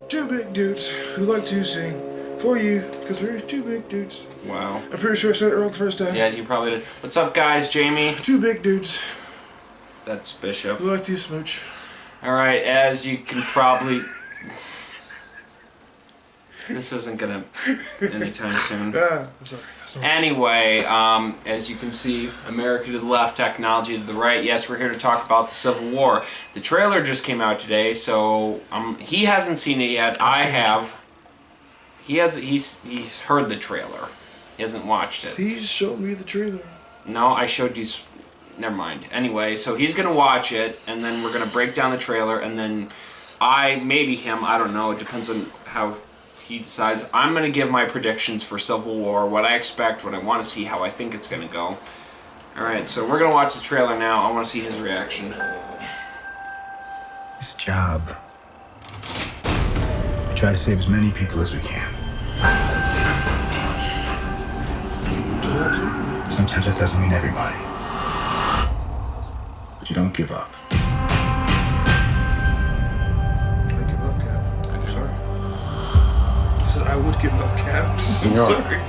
two big dudes who like to sing for you because we're two big dudes. Wow. I'm pretty sure I said it wrong the first time. Yeah, you probably did. What's up, guys? Jayme. Two big dudes That's Bishop. who like to smooch. Alright, as you can probably... This isn't gonna anytime soon. I'm sorry. Anyway, as you can see, America to the left, technology to the right. Yes, we're here to talk about the Civil War. The trailer just came out today, so he hasn't seen it yet. I have. He's heard the trailer. He hasn't watched it. He showed me the trailer. No, I showed you. Never mind. Anyway, so he's gonna watch it, and then we're gonna break down the trailer, and then maybe him. I don't know. It depends on how he decides. I'm going to give my predictions for Civil War, what I expect, what I want to see, how I think it's going to go. Alright, so we're going to watch the trailer now. I want to see his reaction. This job, we try to save as many people as we can. Sometimes that doesn't mean everybody. But you don't give up. I would give up, Cap. I'm sorry.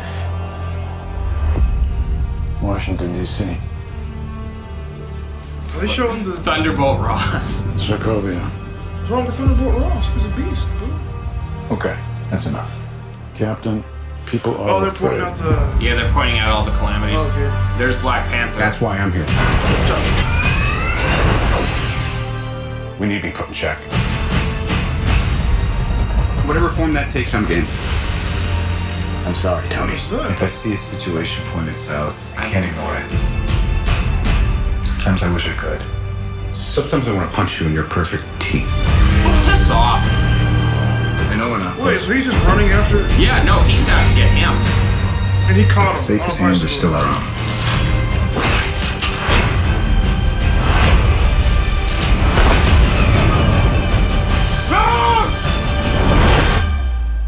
Washington, D.C. Are they showing the Thunderbolt Ross. Sokovia. What's wrong with Thunderbolt Ross? He's a beast, dude. Okay, that's enough. Captain, people are Oh, they're afraid. pointing out the... Yeah, they're pointing out all the calamities. Oh, okay. There's Black Panther. That's why I'm here. We need to be put in check. Whatever form that takes, I'm game. I'm sorry, Tony. If I see a situation pointed south, I can't ignore it. Sometimes I wish I could. Sometimes I want to punch you in your perfect teeth. Oh, piss off. I know we're not. Wait, so he's just running after... Yeah, no, he's out to get him. And he caught him. Safest hands are still our own.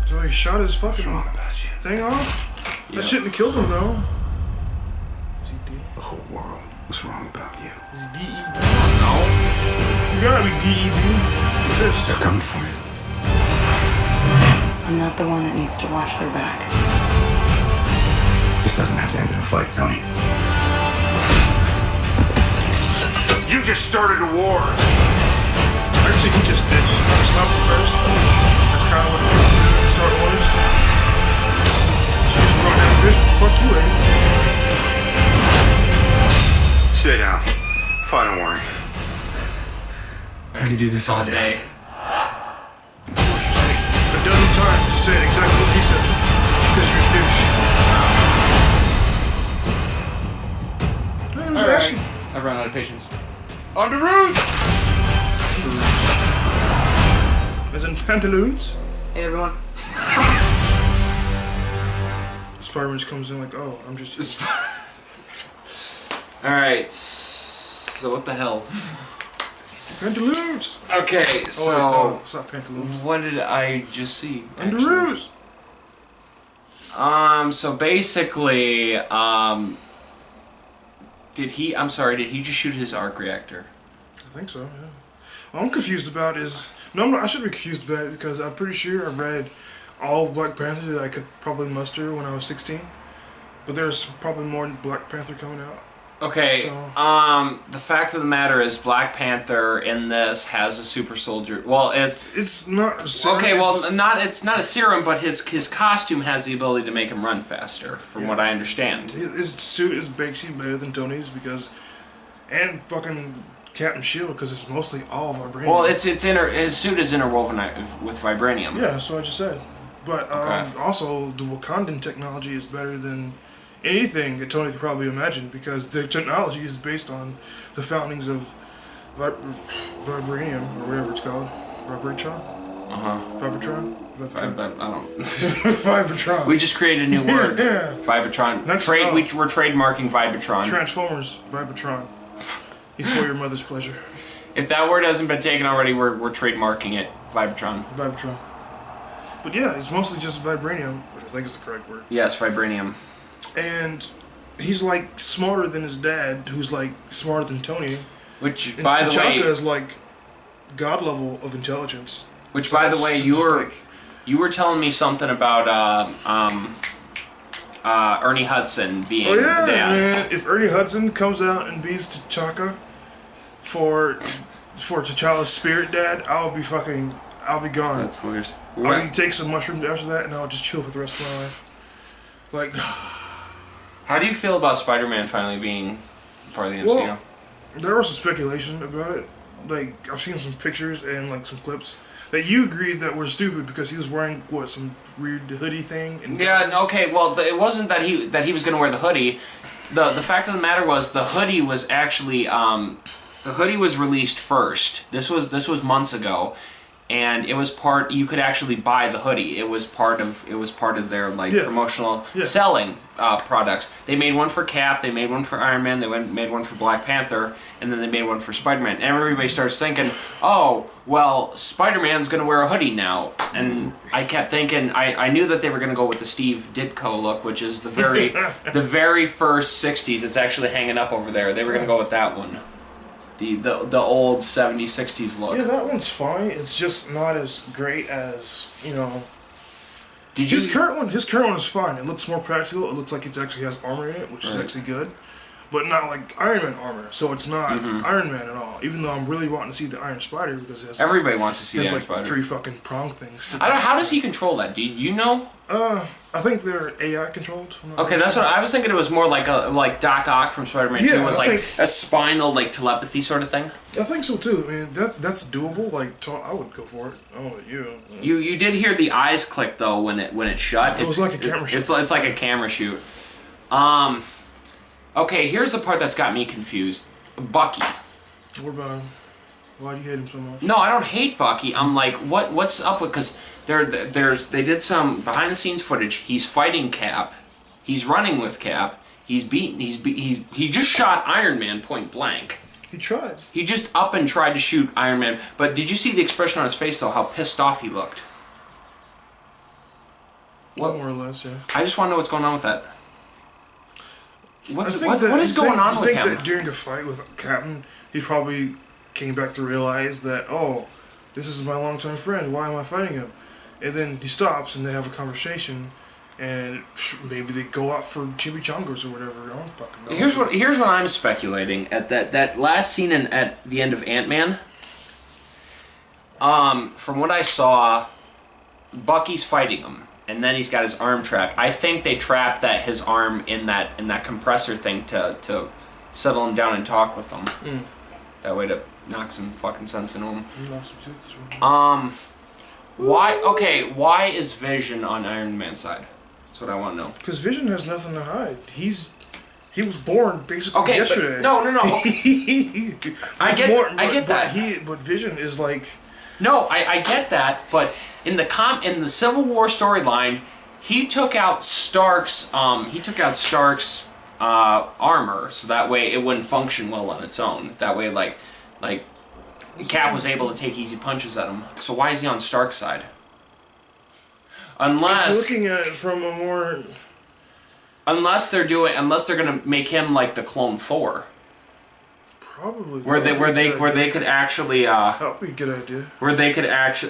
So he shot his fucking What's wrong about you? thing off? Yeah. That shouldn't have killed him, though. Is he dead? The whole world. What's wrong about you? Is he DED? No. You gotta be DED. They're coming for you. I'm not the one that needs to watch their back. This doesn't have to end in a fight, Tony. You just started a war. Actually, he just did. He's trying to stop the first. That's kind of what the start was. She just brought down vision. Fuck you, Eddie. Stay down. Final warning. I can do this All day. A dozen times you said exactly what he says. Because you're a douche. Hey, it was actually... I've run out of patience. On to roost! As in pantaloons? Hey, everyone. Spider-Man just comes in like, oh, I'm just... Alright, so what the hell? Pantaloons! Okay, Oh, so... wait, no, it's not pantaloons. What did I just see? actually? Underoos! So basically, did he just shoot his arc reactor? I think so, yeah. What I'm confused about is... No, I'm not, I shouldn't be confused about it because I'm pretty sure I read all of Black Panther that I could probably muster when I was 16. But there's probably more Black Panther coming out. Okay, So- the fact of the matter is Black Panther in this has a super soldier. Well, It's not a serum, okay, well, it's- it's not a serum, but his costume has the ability to make him run faster, from what I understand. His suit is basically better than Tony's because... And fucking Captain Shield because it's mostly all vibranium. Well, his suit is interwoven with vibranium. Yeah, that's what I just said. But Okay. also, the Wakandan technology is better than anything that Tony could probably imagine because the technology is based on the foundings of vibranium, or whatever it's called. Vibratron? Vibratron? I don't. Vibratron. We just created a new word. Yeah. Vibratron. Next- We're oh. trademarking Vibratron. Transformers, Vibratron. He's for your mother's pleasure. If that word hasn't been taken already, we're trademarking it. Vibratron. Vibratron. But yeah, it's mostly just vibranium, which I think is the correct word. Yes, vibranium. And he's like smarter than his dad, who's like smarter than Tony. Which, And by the T'Chaka way, is like god level of intelligence. Which, So by the that's way, just you were telling me something about Ernie Hudson being oh the yeah, dad. man! If Ernie Hudson comes out and beats T'Chaka for T'Challa's spirit dad, I'll be gone. That's hilarious. I'll take some mushrooms after that, and I'll just chill for the rest of my life. Like, How do you feel about Spider-Man finally being part of the MCU? well, there was some speculation about it. Like, I've seen some pictures and like some clips that you agreed that were stupid because he was wearing some weird hoodie thing. And Yeah. Okay. Well, it wasn't that he was going to wear the hoodie. The fact of the matter was the hoodie was actually the hoodie was released first. This was months ago, and it was part. You could actually buy the hoodie. It was part of their promotional selling products. They made one for Cap. They made one for Iron Man. They made one for Black Panther, and then they made one for Spider-Man. And everybody starts thinking, oh, well, Spider-Man's gonna wear a hoodie now. And I kept thinking, I knew that they were gonna go with the Steve Ditko look, which is the very first '60s. It's actually hanging up over there. They were gonna go with that one. The old '70s, '60s look. Yeah, that one's fine. It's just not as great as, you know. Did you? His current one is fine. It looks more practical. It looks like it actually has armor in it, which is actually good. But not like Iron Man armor. So it's not Iron Man at all. Even though I'm really wanting to see the Iron Spider because it has, Everybody wants to see the there's Iron like Spider. 3 fucking prong things. How does he control that? Do you know? I think they're AI controlled. Okay, that's what I was thinking. It was more like Doc Ock from Spider-Man 2 was I like think- a spinal telepathy sort of thing. I think so too. I mean, that's doable. Like, I would go for it. I don't know about you. You did hear the eyes click though when it shut. It was like a camera shoot. It's like a camera shoot. Okay, here's the part that's got me confused. Bucky. What about him? Why do you hate him so much? No, I don't hate Bucky. I'm like, what's up with? Because they did some behind the scenes footage. He's fighting Cap. He's running with Cap. He just shot Iron Man point blank. He tried. He just up and tried to shoot Iron Man. But did you see the expression on his face though? How pissed off he looked. What? More or less, yeah. I just want to know what's going on with that. What is going on with him? him? That during a fight with Captain, he probably came back to realize that, oh, this is my longtime friend. Why am I fighting him? And then he stops and they have a conversation, and maybe they go out for chimichangas or whatever. I don't fucking know. Here's what I'm speculating at that last scene at the end of Ant-Man. From what I saw, Bucky's fighting him. And then he's got his arm trapped. I think they trapped his arm in that compressor thing to settle him down and talk with him. That way to knock some fucking sense into him. Why is Vision on Iron Man's side? That's what I want to know. Because Vision has nothing to hide. He was born basically yesterday. But, no. I get that. But Vision is like. No, I get that, but in the Civil War storyline, he took out Stark's armor, so that way it wouldn't function well on its own. That way, like Cap was able to take easy punches at him. So why is he on Stark's side? Unless looking at it from a more. Unless they're gonna make him like the Clone 4. Probably. Where they could actually that'd be a good idea.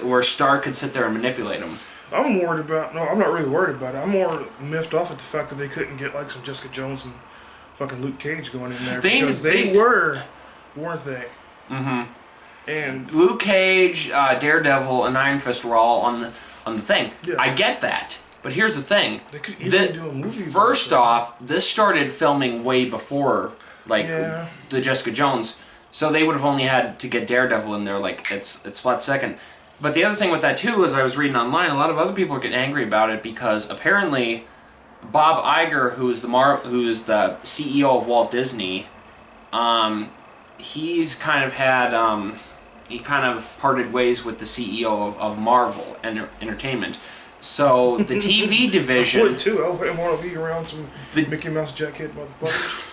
where Stark could sit there and manipulate him. I'm not really worried about it. I'm more miffed off at the fact that they couldn't get like some Jessica Jones and fucking Luke Cage going in there because they were, weren't they? Mm-hmm. And Luke Cage, Daredevil, and Iron Fist were all on the thing. Yeah. I get that. But here's the thing. They could easily do a movie. First off, this started filming way before the Jessica Jones, so they would have only had to get Daredevil in there it's split second. But the other thing with that too is I was reading online, a lot of other people are getting angry about it because apparently Bob Iger, who's the CEO of Walt Disney, he's kind of had he kind of parted ways with the CEO of Marvel Entertainment. So the TV division. I would too. I wouldn't want to be around some Mickey Mouse jacket motherfuckers.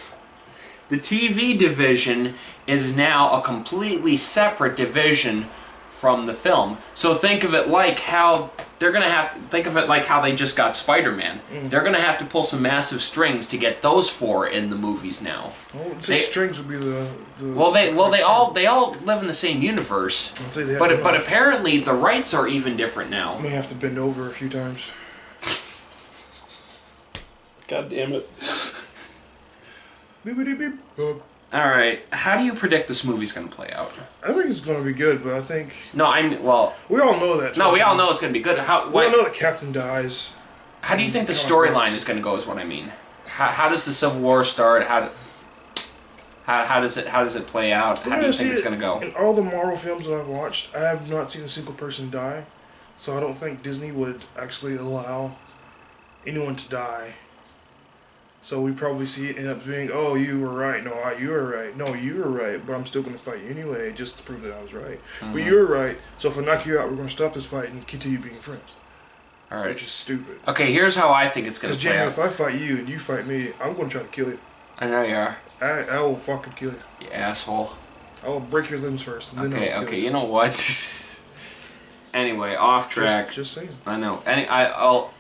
The TV division is now a completely separate division from the film. So think of it like how they're gonna have to think of it like how they just got Spider-Man. They're gonna have to pull some massive strings to get those 4 in the movies now. I wouldn't say strings would be the they all live in the same universe. I'd say they have But apparently the rights are even different now. may have to bend over a few times. God damn it. Beep, beep, beep. All right, how do you predict this movie's gonna play out? I think it's gonna be good, but I think No, we all know that. we all know it's gonna be good. We all know that Captain dies. How do you think the storyline is gonna go? Is what I mean. How does the Civil War start? How does it play out? How do you think it's gonna go? In all the Marvel films that I've watched, I have not seen a single person die, so I don't think Disney would actually allow anyone to die. So we probably see it end up being, oh, you were right. No, you were right. No, you were right. But I'm still going to fight you anyway, just to prove that I was right. But you were right. So if I knock you out, we're going to stop this fight and continue being friends. All right. Which is stupid. Okay, here's how I think it's going to Because, play Jayme, out. if I fight you and you fight me, I'm going to try to kill you. I know you are. I will fucking kill you. You asshole. I will break your limbs first. And then I'll kill Okay, you know what? Anyway, off track. Just saying. I know.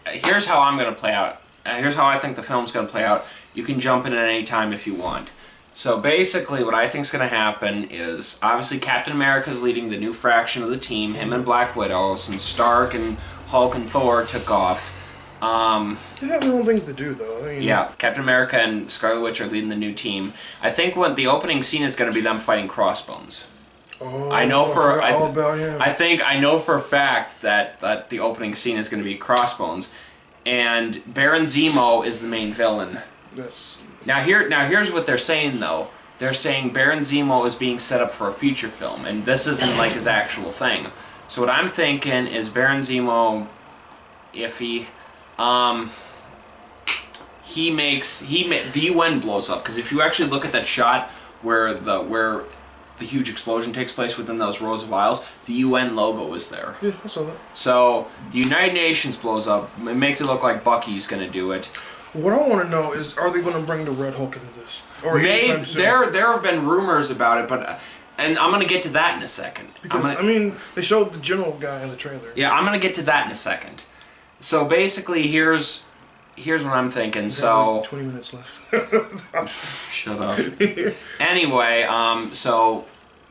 Here's how I'm going to play out. Here's how I think the film's going to play out. You can jump in at any time if you want. So basically what I think is going to happen is, obviously Captain America's leading the new fraction of the team, him and Black Widow, since Stark and Hulk and Thor took off. They have their own things to do, though. I mean, Yeah, Captain America and Scarlet Witch are leading the new team. I think what the opening scene is going to be them fighting Crossbones. Oh, I know for all about him. I know for a fact that the opening scene is going to be Crossbones, and Baron Zemo is the main villain. Now here's what they're saying though. They're saying Baron Zemo is being set up for a feature film, and this isn't like his actual thing. So what I'm thinking is Baron Zemo, if the UN blows up, because if you actually look at that shot where the huge explosion takes place within those rows of aisles, the UN logo is there. Yeah, I saw that. So the United Nations blows up. It makes it look like Bucky's going to do it. What I want to know is, are they going to bring the Red Hulk into this? Or Maybe, anytime soon? there have been rumors about it, but and I'm going to get to that in a second. Because, they showed the general guy in the trailer. Yeah, I'm going to get to that in a second. So basically, here's what I'm thinking. So Like 20 minutes left. shut up. Anyway, so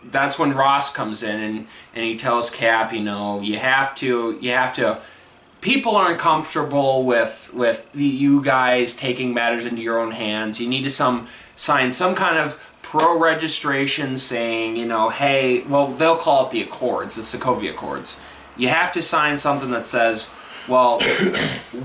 that's when Ross comes in and he tells Cap, you have to. People aren't comfortable with you guys taking matters into your own hands. You need to sign some kind of pro-registration saying, hey, well, they'll call it the Accords, the Sokovia Accords. You have to sign something that says, well,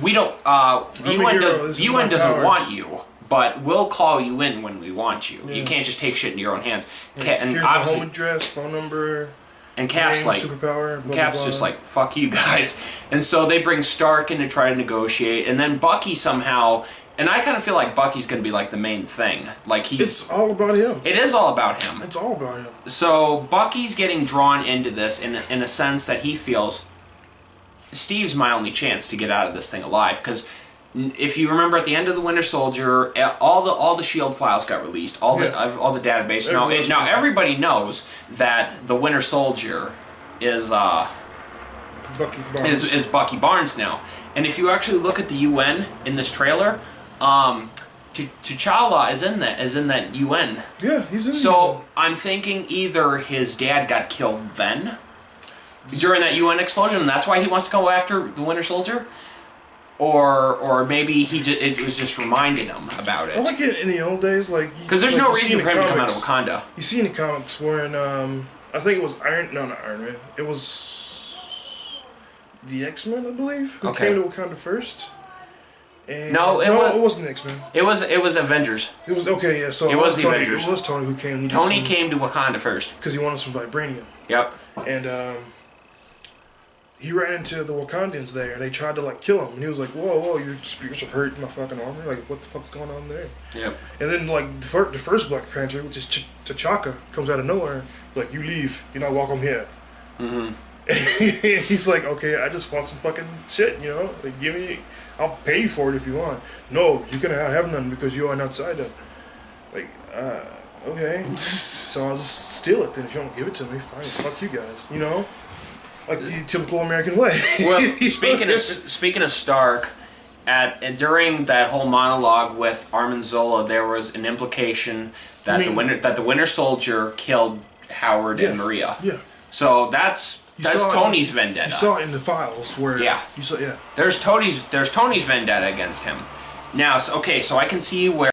we don't. The UN doesn't want you, but we'll call you in when we want you. Yeah. You can't just take shit into your own hands. And here's my home address, phone number. And Cap's name, superpower, blah, Cap's blah, blah. just like, fuck you guys. And so they bring Stark in to try to negotiate, and then Bucky somehow, and I kind of feel like Bucky's going to be like the main thing. Like it's all about him. It is all about him. It's all about him. So Bucky's getting drawn into this in a sense that he feels Steve's my only chance to get out of this thing alive, because if you remember at the end of the Winter Soldier, all the Shield files got released, all the database. Now everybody knows that the Winter Soldier is Bucky Barnes now. And if you actually look at the UN in this trailer, T'Challa is in that UN. Yeah, he's in. So I'm thinking either his dad got killed then during that UN explosion, and that's why he wants to go after the Winter Soldier. Or maybe it was just reminding him about it. I like it in the old days, because there's no reason for him to come out of Wakanda. You see in the comics when I think it was not Iron Man. It was the X-Men, I believe, who came to Wakanda first. And it wasn't X-Men. It was Avengers. It was yeah. So it was the Avengers. It was Tony who came. Tony came to Wakanda first because he wanted some vibranium. Yep. And he ran into the Wakandans there, and they tried to kill him. And he was like, "Whoa, your spirits are hurting my fucking armor. Like, what the fuck's going on there?" Yep. And then the first Black Panther, which is T'Chaka, comes out of nowhere. Like, you leave, you're not welcome here. Mm-hmm. And he's like, "Okay, I just want some fucking shit, Like, give me, I'll pay you for it if you want. No, you cannot have none because you are an outsider." Like, okay. So I'll just steal it then. If you don't give it to me, fine. Fuck you guys, like the typical American way. Well, speaking of Stark, during that whole monologue with Armin Zola, there was an implication that the Winter Soldier killed Howard and Maria. Yeah. So that's Tony's vendetta. You saw it in the files where you saw There's Tony's vendetta against him. Now, so I can see where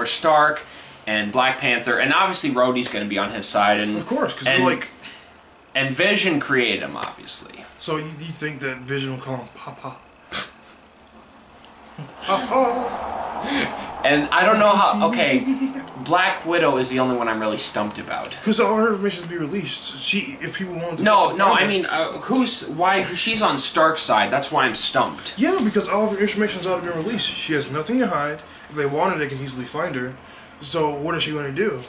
Stark and Black Panther, and obviously Rhodey's going to be on his side, and of course, because and Vision created him, obviously. So you think that Vision will call him Papa? Papa. And I don't know how. Okay, Black Widow is the only one I'm really stumped about. Because all her information be released. If people want to. No. I mean, why she's on Stark's side? That's why I'm stumped. Yeah, because all of her information's already been released. She has nothing to hide. If they wanted, they can easily find her. So what is she going to do?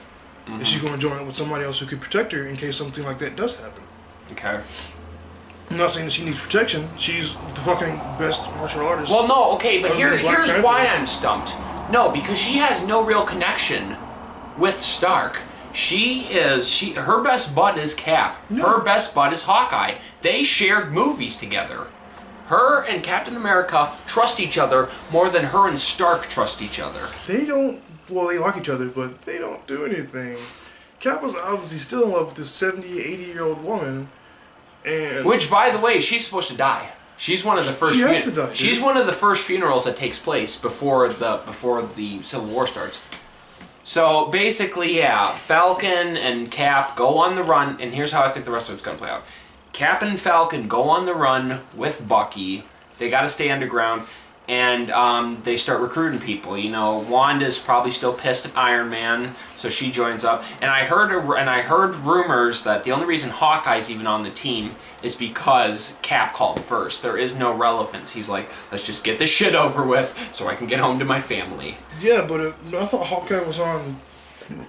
Mm-hmm. Is she going to join up with somebody else who could protect her in case something like that does happen? Okay. I'm not saying that she needs protection. She's the fucking best martial artist. Well, no, okay, but here's Panther. why I'm stumped. No, because she has no real connection with Stark. Her best bud is Cap. No. Her best bud is Hawkeye. They shared movies together. Her and Captain America trust each other more than her and Stark trust each other. They don't. Well, they like each other, but they don't do anything. Cap was obviously still in love with this 70, 80-year-old woman. And which, by the way, she's supposed to die. She's one of the first. She has to die. She's one of the first funerals that takes place before the Civil War starts. So basically, Falcon and Cap go on the run, and here's how I think the rest of it's gonna play out. Cap and Falcon go on the run with Bucky. They got to stay underground, and they start recruiting people. You know, Wanda's probably still pissed at Iron Man, so she joins up. And I heard rumors that the only reason Hawkeye's even on the team is because Cap called first. There is no relevance. He's like, let's just get this shit over with so I can get home to my family. Yeah, but I thought Hawkeye was on.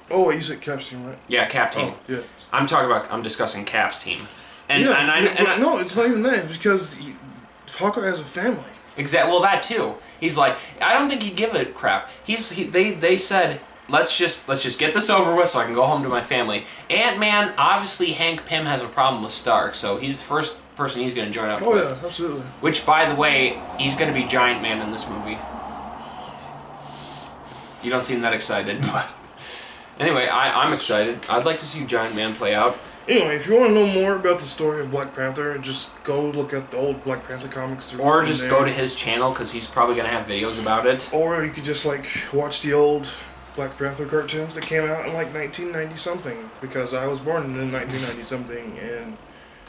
Oh, wait, you said Cap's team, right? Yeah, Cap team. Oh, yeah. I'm discussing Cap's team. And, no, it's not even that. It's because Hawkeye has a family. Exactly. Well, that too. He's like, I don't think he'd give a crap. They said, let's just get this over with so I can go home to my family. Ant-Man, obviously Hank Pym has a problem with Stark, so he's the first person he's going to join up with. Oh yeah, absolutely. Which, by the way, he's going to be Giant Man in this movie. You don't seem that excited, but anyway, I'm excited. I'd like to see Giant Man play out. Anyway, if you want to know more about the story of Black Panther, just go look at the old Black Panther comics. Or just go to his channel, because he's probably going to have videos about it. Or you could just, watch the old Black Panther cartoons that came out in, 1990-something. Because I was born in 1990-something, and...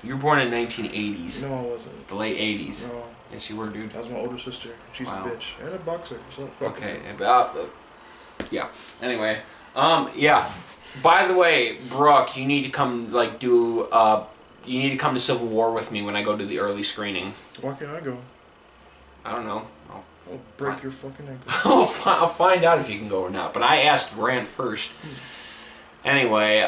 You were born in 1980s. No, I wasn't. The late 80s. No. Yes, you were, dude. That was my older sister. She's a bitch. And a boxer, so fuck okay, yeah. Anyway, yeah. By the way, Brooke, you need to come you need to come to Civil War with me when I go to the early screening. Why can't I go? I don't know. I'll break your fucking ankle. I'll find out if you can go or not. But I asked Grant first. Anyway,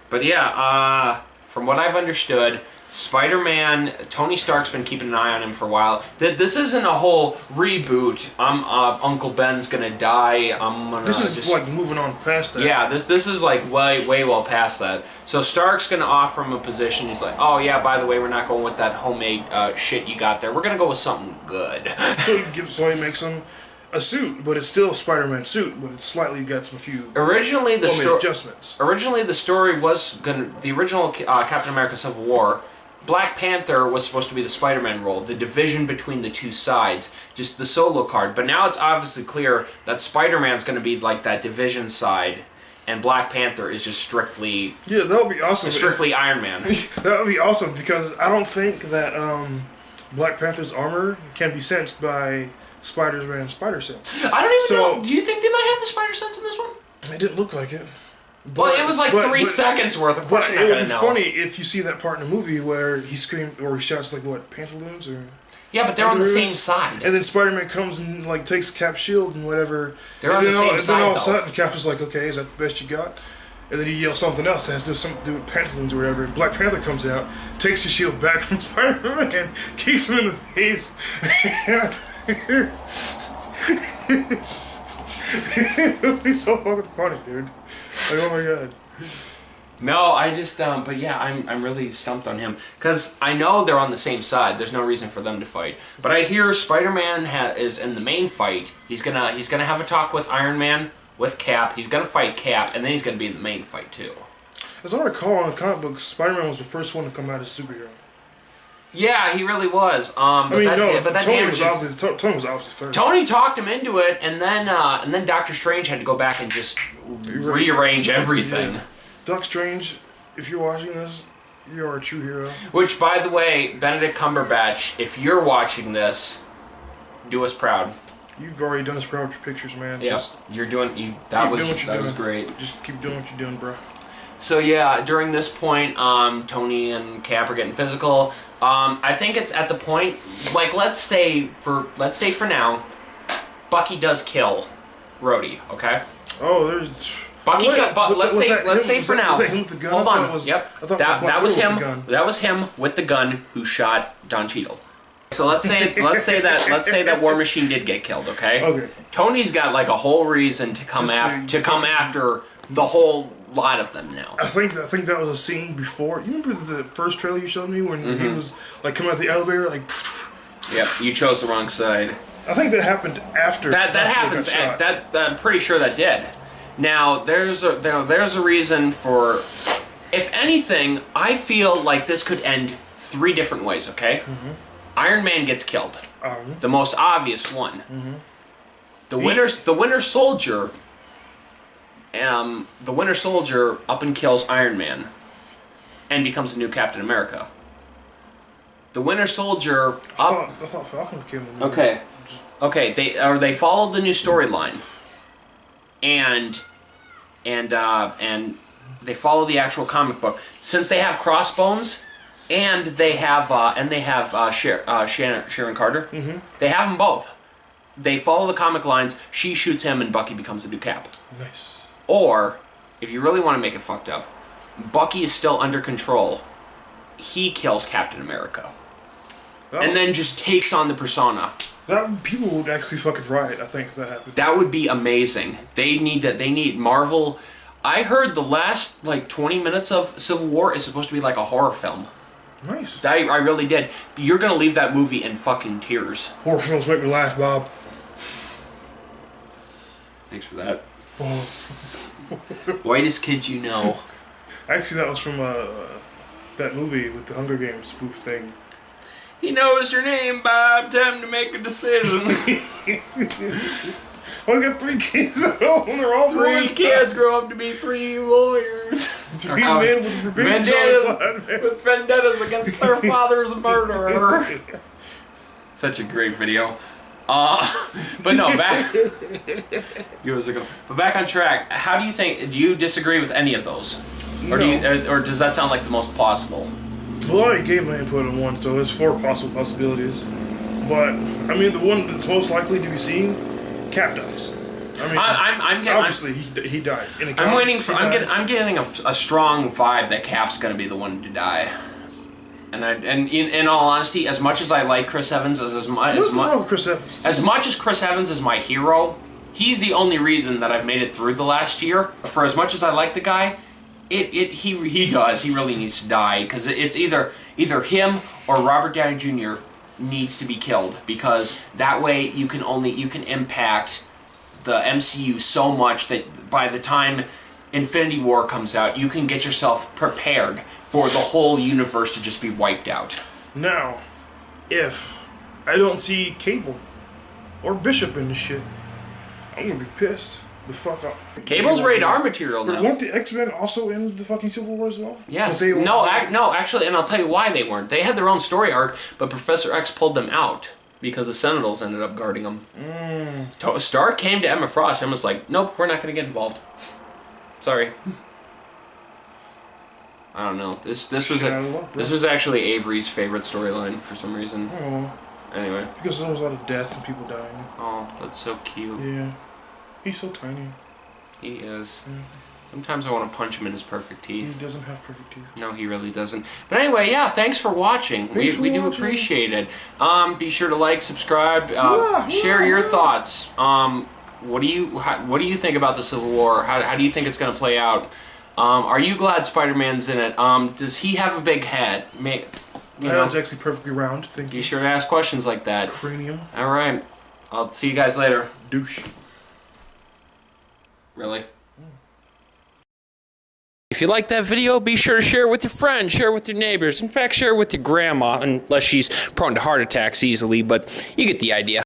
but yeah, from what I've understood, Spider-Man, Tony Stark's been keeping an eye on him for a while. This isn't a whole reboot. Uncle Ben's gonna die. This is moving on past that. Yeah, this is way well past that. So Stark's gonna offer him a position. He's like, oh yeah, by the way, we're not going with that homemade shit you got there. We're gonna go with something good. So he makes him a suit, but it's still a Spider-Man suit, but it's slightly got some few adjustments. Originally, the story was the original Captain America: Civil War. Black Panther was supposed to be the Spider-Man role, the division between the two sides, just the solo card. But now it's obviously clear that Spider-Man's going to be that division side, and Black Panther is just strictly... Yeah, that would be awesome. Strictly Iron Man. That would be awesome, because I don't think that Black Panther's armor can be sensed by Spider-Man's spider sense. I don't even know. Do you think they might have the spider sense in this one? It didn't look like it. Well, it was 3 seconds worth. Of course, you're not gonna know. It would be funny if you see that part in the movie where he screamed or he shouts pantaloons or. Yeah, but they're on the same side. And then Spider-Man comes and takes Cap's shield and whatever. They're on the same side. And then all of a sudden, Cap is like, "Okay, is that the best you got?" And then he yells something else that has to do with pantaloons or whatever. And Black Panther comes out, takes the shield back from Spider-Man, kicks him in the face. It would be so fucking funny, dude. Oh my god. No, I just, but yeah, I'm really stumped on him because I know they're on the same side. There's no reason for them to fight. But I hear Spider-Man is in the main fight. He's gonna have a talk with Iron Man, with Cap. He's gonna fight Cap, and then he's gonna be in the main fight too. As I recall, in the comic books, Spider-Man was the first one to come out as a superhero. Yeah, he really was. But Tony damages. Tony was obviously first. Tony talked him into it, and then Doctor Strange had to go back and just rearrange everything. Yeah. Doc Strange, if you're watching this, you are a true hero. Which, by the way, Benedict Cumberbatch, if you're watching this, do us proud. You've already done us proud with your pictures, man. Yeah, you're doing. That was great. Just keep doing what you're doing, bro. So yeah, during this point, Tony and Cap are getting physical. I think it's at the point, like let's say for now, Bucky does kill Rhodey. Okay. Oh, there's. Bucky, let's say for now. Hold on. That was him. That was him with the gun who shot Don Cheadle. So let's say that War Machine did get killed. Okay. Okay. Tony's got like a whole reason to come after the whole lot of them now. I think that was a scene before. You remember the first trailer you showed me when he was like coming out the elevator like. Yep, you chose the wrong side. I think that happened after. That happens. I'm pretty sure that did. Now there's a reason for. If anything, I feel like this could end 3 different ways. Okay. Mm-hmm. Iron Man gets killed. The most obvious one. Mm-hmm. The Winter Soldier. The Winter Soldier up and kills Iron Man, and becomes the new Captain America. The Winter Soldier I thought Falcon killed him. Okay. They followed the new storyline, and they follow the actual comic book. Since they have Crossbones, and they have Sharon Carter. Mm-hmm. They have them both. They follow the comic lines. She shoots him, and Bucky becomes the new Cap. Nice. Or, if you really want to make it fucked up, Bucky is still under control. He kills Captain America. And then just takes on the persona. People would actually fucking riot, I think, if that happened. That would be amazing. They need Marvel. I heard the last, 20 minutes of Civil War is supposed to be like a horror film. Nice. I really did. You're going to leave that movie in fucking tears. Horror films make me laugh, Bob. Thanks for that. Whitest kid you know. Actually, that was from that movie with the Hunger Games spoof thing. He knows your name, Bob. Time to make a decision. I got 3 kids at home. They're all 3 kids grow up to be 3 lawyers. 3 men with vendettas against their father's murderer. Such a great video. But no, back. Years ago. But back on track. How do you think? Do you disagree with any of those, or or does that sound like the most plausible? Well, I already gave my input on one, so there's 4 possible possibilities. But I mean, the one that's most likely to be seen, Cap dies. I mean, I'm getting, obviously he dies. In I'm waiting for. I'm getting a strong vibe that Cap's going to be the one to die. And in all honesty, as much as I like Chris Evans, as much as Chris Evans is my hero, he's the only reason that I've made it through the last year. For as much as I like the guy, he really needs to die, because it's either him or Robert Downey Jr. needs to be killed, because that way you can impact the MCU so much that by the time Infinity War comes out, you can get yourself prepared for the whole universe to just be wiped out. Now, if I don't see Cable or Bishop in this shit, I'm gonna be pissed the fuck up. Cable's rated R material now. Weren't the X-Men also in the fucking Civil War as well? Yes. No, actually, and I'll tell you why they weren't. They had their own story arc, but Professor X pulled them out because the Sentinels ended up guarding them. Stark came to Emma Frost and was like, nope, we're not going to get involved. Sorry. I don't know. This was actually Avery's favorite storyline for some reason. Oh. Anyway. Because there was a lot of death and people dying. Oh, that's so cute. Yeah. He's so tiny. He is. Yeah. Sometimes I want to punch him in his perfect teeth. He doesn't have perfect teeth. No, he really doesn't. But anyway, yeah, thanks for watching. We do appreciate it. Be sure to like, subscribe, share your thoughts. What do you think about the Civil War? How do you think it's going to play out? Are you glad Spider-Man's in it? Does he have a big head? Yeah, it's actually perfectly round. Thank you. Be sure to ask questions like that. Cranium. All right. I'll see you guys later. Douche. Really? If you like that video, be sure to share it with your friends, share it with your neighbors. In fact, share it with your grandma, unless she's prone to heart attacks easily, but you get the idea.